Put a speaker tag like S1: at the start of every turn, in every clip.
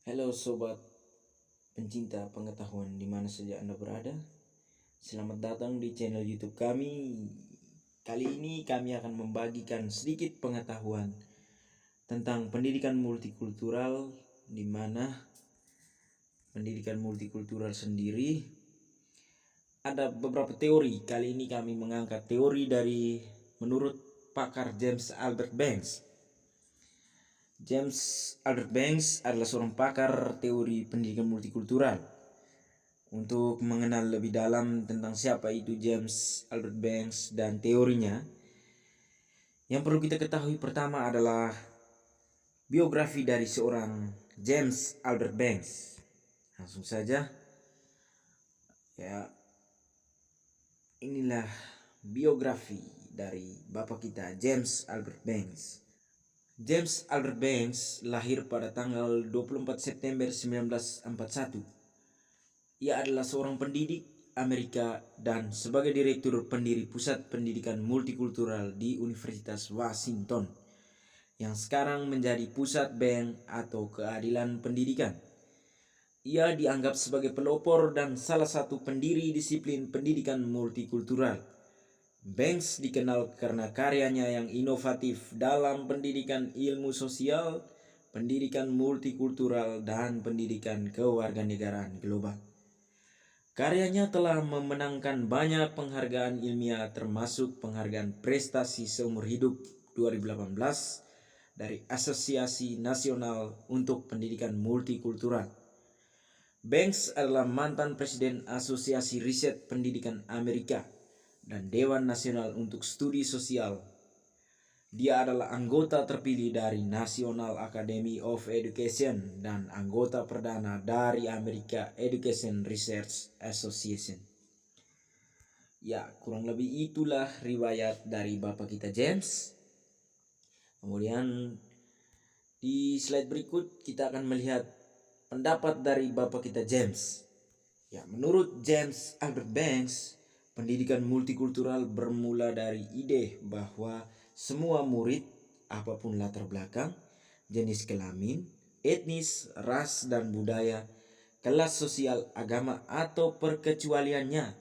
S1: Halo sobat pencinta pengetahuan di mana saja Anda berada. Selamat datang di channel YouTube kami. Kali ini kami akan membagikan sedikit pengetahuan tentang pendidikan multikultural, di mana pendidikan multikultural sendiri ada beberapa teori. Kali ini kami mengangkat teori dari menurut pakar James Albert Banks. James Albert Banks adalah seorang pakar teori pendidikan multikultural. Untuk mengenal lebih dalam tentang siapa itu James Albert Banks dan teorinya, yang perlu kita ketahui pertama adalah biografi dari seorang James Albert Banks. Langsung saja, ya, inilah biografi dari bapak kita James Albert Banks. James Albert Banks lahir pada tanggal 24 September 1941. Ia adalah seorang pendidik Amerika dan sebagai direktur pendiri Pusat Pendidikan Multikultural di Universitas Washington, yang sekarang menjadi Pusat Bank atau Keadilan Pendidikan. Ia dianggap sebagai pelopor dan salah satu pendiri disiplin pendidikan multikultural. Banks dikenal karena karyanya yang inovatif dalam pendidikan ilmu sosial, pendidikan multikultural, dan pendidikan kewarganegaraan global. Karyanya telah memenangkan banyak penghargaan ilmiah termasuk penghargaan prestasi seumur hidup 2018 dari Asosiasi Nasional untuk Pendidikan Multikultural. Banks adalah mantan Presiden Asosiasi Riset Pendidikan Amerika dan Dewan Nasional untuk Studi Sosial. Dia adalah anggota terpilih dari National Academy of Education dan anggota perdana dari American Education Research Association. Ya, kurang lebih itulah riwayat dari bapak kita James. Kemudian di slide berikut kita akan melihat pendapat dari bapak kita James. Ya, menurut James Albert Banks, pendidikan multikultural bermula dari ide bahwa semua murid, apapun latar belakang, jenis kelamin, etnis, ras dan budaya, kelas sosial, agama atau perkecualiannya,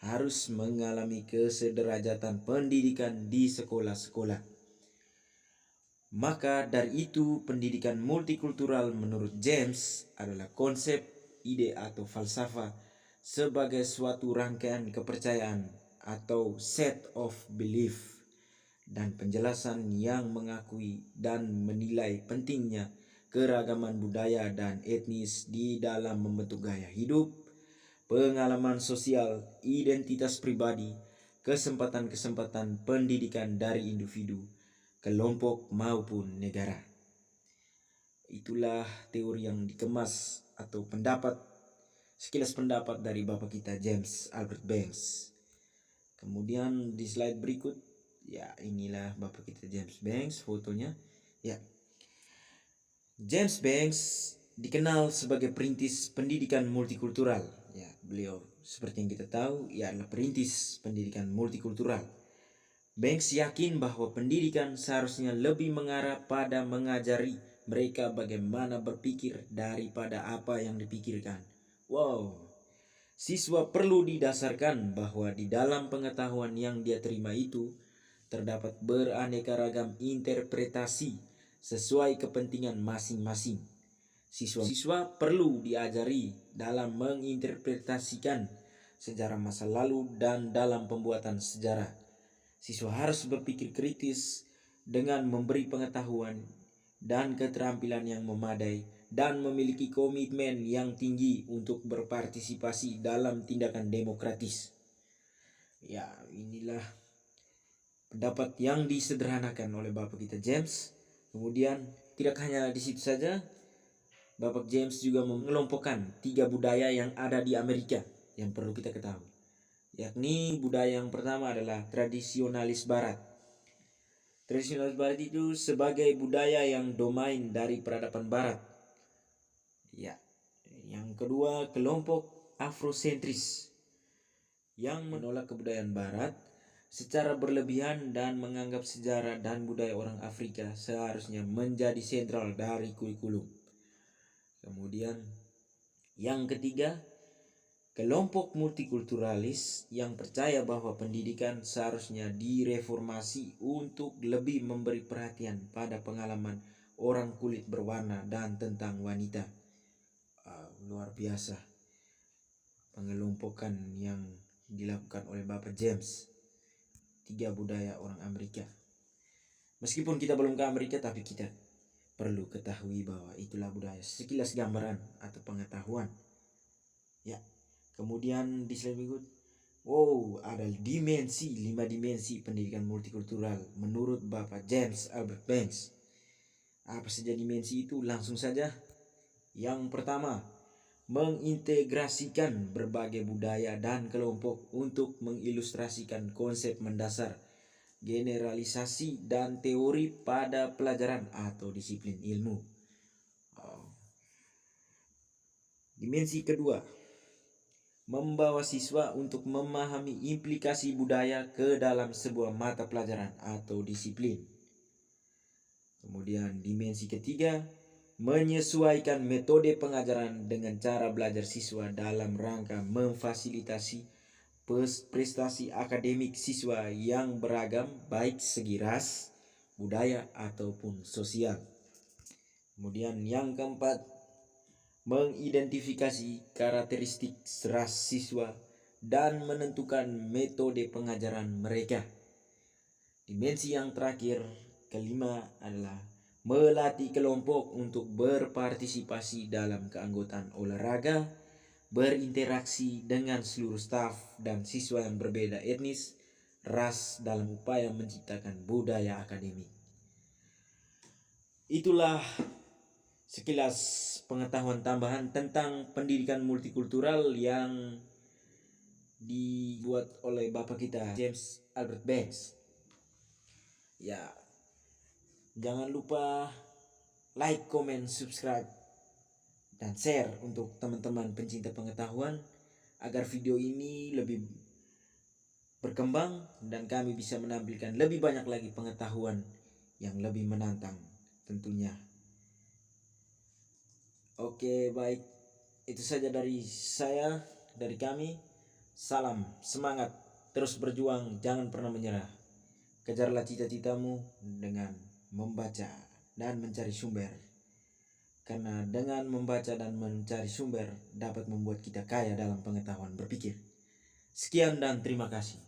S1: harus mengalami kesederajatan pendidikan di sekolah-sekolah. Maka dari itu, pendidikan multikultural menurut James adalah konsep, ide atau falsafah sebagai suatu rangkaian kepercayaan atau set of belief dan penjelasan yang mengakui dan menilai pentingnya keragaman budaya dan etnis di dalam membentuk gaya hidup, pengalaman sosial, identitas pribadi, kesempatan-kesempatan pendidikan dari individu, kelompok maupun negara. Itulah teori yang dikemas atau sekilas pendapat dari bapak kita James Albert Banks. Kemudian di slide berikut, ya, inilah bapak kita James Banks fotonya. Ya, James Banks dikenal sebagai perintis pendidikan multikultural. Ya, beliau seperti yang kita tahu, ia adalah perintis pendidikan multikultural. Banks yakin bahwa pendidikan seharusnya lebih mengarah pada mengajari mereka bagaimana berpikir daripada apa yang dipikirkan. Wow. Siswa perlu didasarkan bahwa di dalam pengetahuan yang dia terima itu terdapat beraneka ragam interpretasi sesuai kepentingan masing-masing. Siswa perlu diajari dalam menginterpretasikan sejarah masa lalu dan dalam pembuatan sejarah. Siswa harus berpikir kritis dengan memberi pengetahuan dan keterampilan yang memadai dan memiliki komitmen yang tinggi untuk berpartisipasi dalam tindakan demokratis. Ya, inilah pendapat yang disederhanakan oleh bapak kita James. Kemudian tidak hanya di situ saja, bapak James juga mengelompokkan 3 budaya yang ada di Amerika yang perlu kita ketahui. Yakni budaya yang pertama adalah tradisionalis barat. Tradisionalis barat itu sebagai budaya yang domain dari peradaban barat. Ya. Yang kedua, kelompok afrosentris yang menolak kebudayaan barat secara berlebihan dan menganggap sejarah dan budaya orang Afrika seharusnya menjadi sentral dari kurikulum. Kemudian yang ketiga, kelompok multikulturalis yang percaya bahwa pendidikan seharusnya direformasi untuk lebih memberi perhatian pada pengalaman orang kulit berwarna dan tentang wanita. Luar biasa pengelompokan yang dilakukan oleh Bapak James. 3 budaya orang Amerika. Meskipun kita belum ke Amerika, tapi kita perlu ketahui bahwa itulah budaya. Sekilas gambaran atau pengetahuan. Ya. Kemudian di slide berikut, ada 5 dimensi pendidikan multikultural menurut Bapak James Albert Banks. Apa saja dimensi itu? Langsung saja. Yang pertama, mengintegrasikan berbagai budaya dan kelompok untuk mengilustrasikan konsep mendasar, generalisasi dan teori pada pelajaran atau disiplin ilmu. Dimensi kedua, membawa siswa untuk memahami implikasi budaya ke dalam sebuah mata pelajaran atau disiplin. Kemudian dimensi ketiga, menyesuaikan metode pengajaran dengan cara belajar siswa dalam rangka memfasilitasi prestasi akademik siswa yang beragam baik segi ras, budaya ataupun sosial. Kemudian yang keempat, mengidentifikasi karakteristik ras siswa dan menentukan metode pengajaran mereka. Dimensi yang terakhir, kelima, adalah melatih kelompok untuk berpartisipasi dalam keanggotaan olahraga, berinteraksi dengan seluruh staf dan siswa yang berbeda etnis, ras dalam upaya menciptakan budaya akademik. Itulah sekilas pengetahuan tambahan tentang pendidikan multikultural yang dibuat oleh Bapak kita James Albert Banks. Ya, jangan lupa like, comment, subscribe, dan share untuk teman-teman pencinta pengetahuan agar video ini lebih berkembang dan kami bisa menampilkan lebih banyak lagi pengetahuan yang lebih menantang tentunya. Oke, baik. Itu saja dari saya, dari kami. Salam semangat, terus berjuang, jangan pernah menyerah. Kejarlah cita-citamu dengan membaca dan mencari sumber. Karena dengan membaca dan mencari sumber dapat membuat kita kaya dalam pengetahuan berpikir. Sekian dan terima kasih.